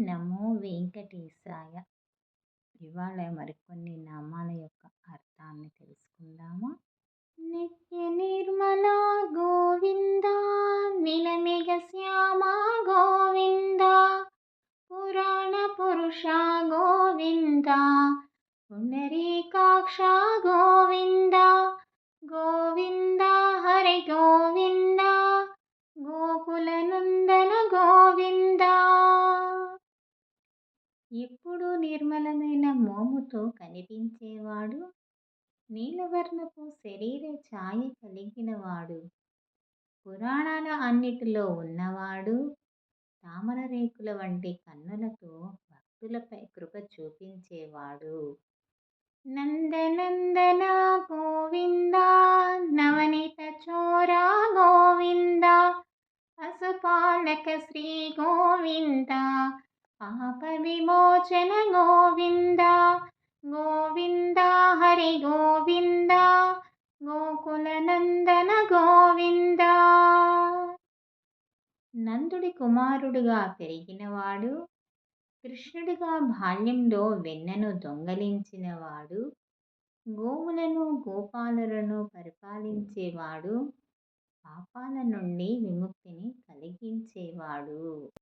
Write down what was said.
నమో వెంకటేశాయ. ఇవాళ మరికొన్ని నామాల యొక్క అర్థాన్ని తెలుసుకుందాము. నిత్య నిర్మల గోవింద, నిలమిగ శ్యామ గోవింద, పురాణ పురుష గోవింద, పుండరీకాక్ష గోవింద, గోవింద హరి గోవింద, గోకుల నందన గోవింద. ఎప్పుడు నిర్మలమైన మోముతో కనిపించేవాడు, నీలవర్ణపు శరీర ఛాయ కలిగినవాడు, పురాణాల అన్నిటిలో ఉన్నవాడు, తామర రేకుల వంటి కన్నులతో భక్తులపై కృప చూపించేవాడు. నందనందన గోవింద, నవనీత చోర గోవింద, పశుపాలక శ్రీ గోవింద, పాప విమోచన గోవింద, గోవింద హరి గోవింద, గోకుల నందన గోవింద. నందుడి కుమారుడుగా పెరిగినవాడు, కృష్ణుడిగా బాల్యంలో వెన్నను దొంగలించినవాడు, గోవులను గోపాలులను పరిపాలించేవాడు, పాపాల నుండి విముక్తిని కలిగించేవాడు.